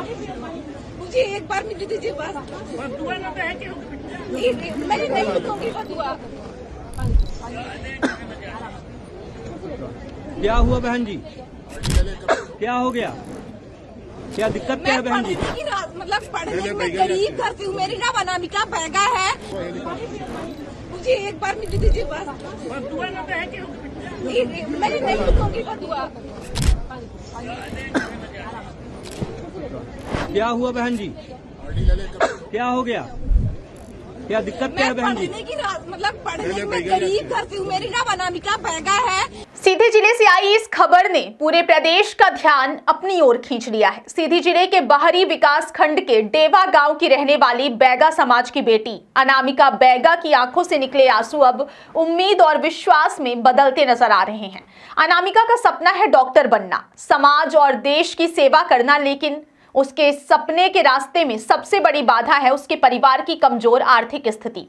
मुझे एक बार मिल दीजिए बस। मैं नहीं दूंगी बदुआ। क्या हुआ बहन जी? क्या हो गया? क्या दिक्कत क्या है बहन जी? मतलब पढ़ने में गरीब घर से हूँ, मेरी नाम अनामिका बैगा है। मुझे एक बार मिल दीजिए बस। मैं नहीं दूंगी बदुआ। क्या हुआ बहन जी? क्या हो गया? क्या दिक्कत क्या है बहन जी? मतलब पढ़ने में गरीब घर से हूँ, मेरी नाम अनामिका बैगा है। सीधी जिले से आई इस खबर ने पूरे प्रदेश का ध्यान अपनी ओर खींच लिया है। सीधी जिले के बाहरी विकास खंड के डेवा गांव की रहने वाली बैगा समाज की बेटी अनामिका बैगा की आंखों से निकले आंसू अब उम्मीद और विश्वास में बदलते नजर आ रहे हैं। अनामिका का सपना है डॉक्टर बनना, समाज और देश की सेवा करना, लेकिन उसके सपने के रास्ते में सबसे बड़ी बाधा है उसके परिवार की कमजोर आर्थिक स्थिति।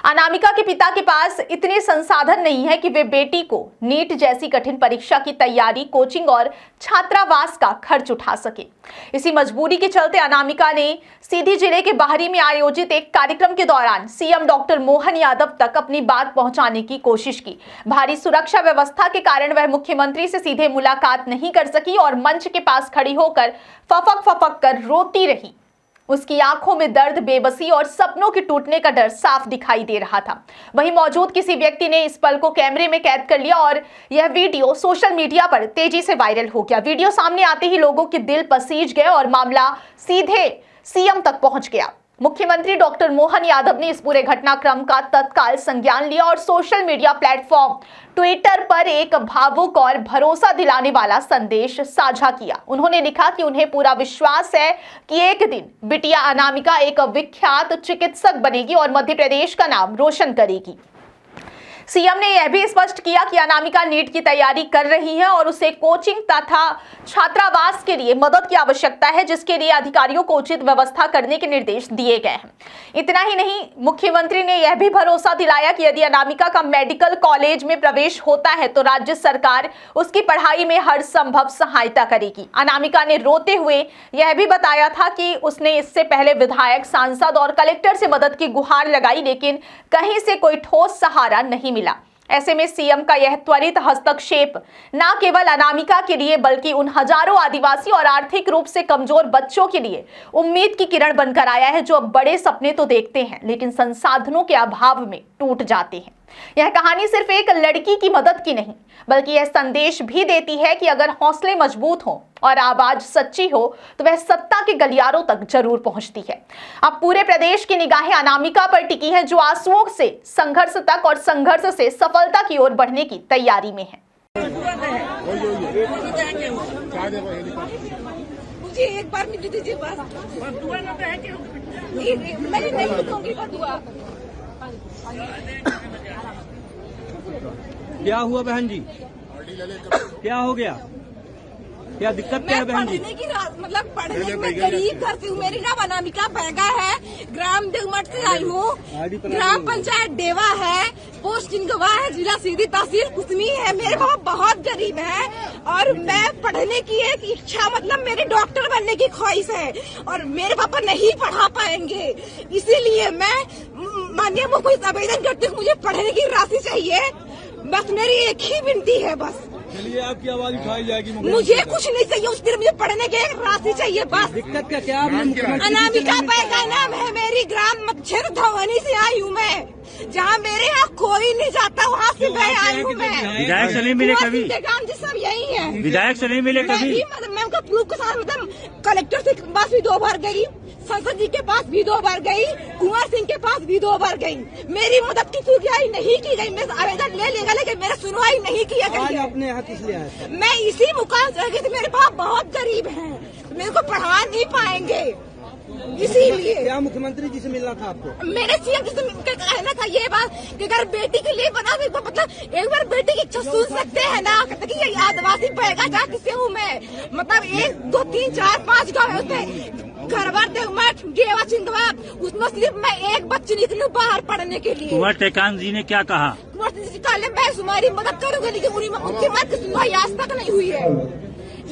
अनामिका के पिता के पास इतने संसाधन नहीं है कि वे बेटी को नीट जैसी कठिन परीक्षा की तैयारी, कोचिंग और छात्रावास का खर्च उठा सके। इसी मजबूरी के चलते अनामिका ने सीधी जिले के बाहरी में आयोजित एक कार्यक्रम के दौरान सीएम डॉक्टर मोहन यादव तक अपनी बात पहुंचाने की कोशिश की। भारी सुरक्षा व्यवस्था के कारण वह मुख्यमंत्री से सीधे मुलाकात नहीं कर सकी और मंच के पास खड़ी होकर फफक कर रोती रही। उसकी आंखों में दर्द, बेबसी और सपनों के टूटने का डर साफ दिखाई दे रहा था। वहीं मौजूद किसी व्यक्ति ने इस पल को कैमरे में कैद कर लिया और यह वीडियो सोशल मीडिया पर तेजी से वायरल हो गया। वीडियो सामने आते ही लोगों के दिल पसीज गए और मामला सीधे सीएम तक पहुंच गया। मुख्यमंत्री डॉक्टर मोहन यादव ने इस पूरे घटनाक्रम का तत्काल संज्ञान लिया और सोशल मीडिया प्लेटफॉर्म ट्विटर पर एक भावुक और भरोसा दिलाने वाला संदेश साझा किया। उन्होंने लिखा कि उन्हें पूरा विश्वास है कि एक दिन बिटिया अनामिका एक विख्यात चिकित्सक बनेगी और मध्य प्रदेश का नाम रोशन करेगी। सीएम ने यह भी स्पष्ट किया कि अनामिका नीट की तैयारी कर रही है और उसे कोचिंग तथा छात्रावास के लिए मदद की आवश्यकता है, जिसके लिए अधिकारियों को उचित व्यवस्था करने के निर्देश दिए गए हैं। इतना ही नहीं, मुख्यमंत्री ने यह भी भरोसा दिलाया कि यदि अनामिका का मेडिकल कॉलेज में प्रवेश होता है तो राज्य सरकार उसकी पढ़ाई में हर संभव सहायता करेगी। अनामिका ने रोते हुए यह भी बताया था कि उसने इससे पहले विधायक, सांसद और कलेक्टर से मदद की गुहार लगाई, लेकिन कहीं से कोई ठोस सहारा नहीं मिला। ऐसे में सीएम का यह त्वरित हस्तक्षेप न केवल अनामिका के लिए बल्कि उन हजारों आदिवासी और आर्थिक रूप से कमजोर बच्चों के लिए उम्मीद की किरण बनकर आया है, जो अब बड़े सपने तो देखते हैं लेकिन संसाधनों के अभाव में टूट जाते हैं। यह कहानी सिर्फ एक लड़की की मदद की नहीं, बल्कि यह संदेश भी देती है कि अगर हौसले मजबूत हों और आवाज सच्ची हो तो वह सत्ता के गलियारों तक जरूर पहुंचती है। अब पूरे प्रदेश की निगाहें अनामिका पर टिकी हैं, जो आंसुओं से संघर्ष तक और संघर्ष से सफलता की ओर बढ़ने की तैयारी में है। मुझे एक बार मिल दीजिए बस। मैं नहीं दूंगी बदुआ। क्या हुआ बहन जी? क्या हो गया? क्या दिक्कत क्या है बहन जी? मतलब पढ़ने में गरीब घर से हूँ, मेरी नाम अनामिका बैगा है। ग्राम देवमठ से आई हूँ। ग्राम पंचायत डेवा है, पोस्ट इंगवा है, जिला सीधी तहसील कुसमी है। मेरे पापा बहुत गरीब है और मैं पढ़ने की एक इच्छा, मतलब मेरी डॉक्टर बनने की ख्वाहिश है और मेरे पापा नहीं पढ़ा पाएंगे, इसीलिए मैं माननीय मुख्यमंत्री को आवेदन करती हूँ, मुझे पढ़ने की राशि चाहिए। बस मेरी एक ही विनती है, बस चलिए आपकी आवाज उठाई जाएगी। मुझे कुछ नहीं चाहिए, उस दिन मुझे पढ़ने की एक राशि चाहिए बस। दिक्कत का क्या? अनामिका बैगा नाम है, मेरी ग्राम मच्छर धवनी से आई हूँ मैं, जहाँ मेरे यहाँ कोई नहीं जाता, वहाँ से मैं आई हूँ मैं। विधायक से नहीं मिले कभी? गांव जी सब यही है। विधायक से नहीं मिले कभी? मैं उनका प्रूफ के साथ, मतलब कलेक्टर के पास भी 2 बार गई, संसद जी के पास भी 2 बार गई, कुंवर सिंह के पास भी 2 बार गई। मेरी मदद की सुनवाई नहीं की गई। मैं आवेदन ले लेगा लेकिन मेरा सुनवाई नहीं किया गई। अपने यहाँ किस लिए आए? मैं इसी मुकाम से गई थी, मेरे पाप बहुत गरीब हैं, मेरे को पढ़ा नहीं पाएंगे, इसीलिए। क्या मुख्यमंत्री जी से मिलना था आपको? मेरे सीएम जी से कहना था ये बात कि अगर बेटी के लिए बना, मतलब एक बार बेटी की इच्छा सुन सकते हैं ना। कहते कि ये आदिवासी बैगा जाति से हूँ मैं, मतलब 1, 2, 3, 4, 5 गाँव है उसमें, घरवर देवमठ, डेवा चिंदवा, उसमें सिर्फ मैं एक बच्ची निकली हूँ बाहर पढ़ने के लिए। कुंवर टेकान जी ने क्या कहा? कुंवर जी काले मैं तुम्हारी मदद करूंगी, लेकिन मुख्यमंत्री की सुनवाई आज तक नहीं हुई है।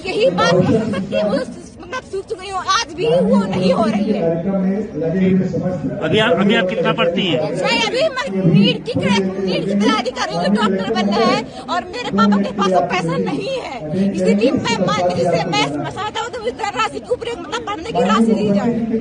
यही बात मैं सूख चुकी हूँ, आज भी वो नहीं हो रही है। अभी आप कितना पढ़ती हैं? मैं अभी नीट की तैयारी कर रही हूँ, डॉक्टर बनना है और मेरे पापा के पास अब पैसा नहीं है, इसलिए मैं चाहता हूँ तो राशि के ऊपर मतलब पढ़ने की राशि दी जाए।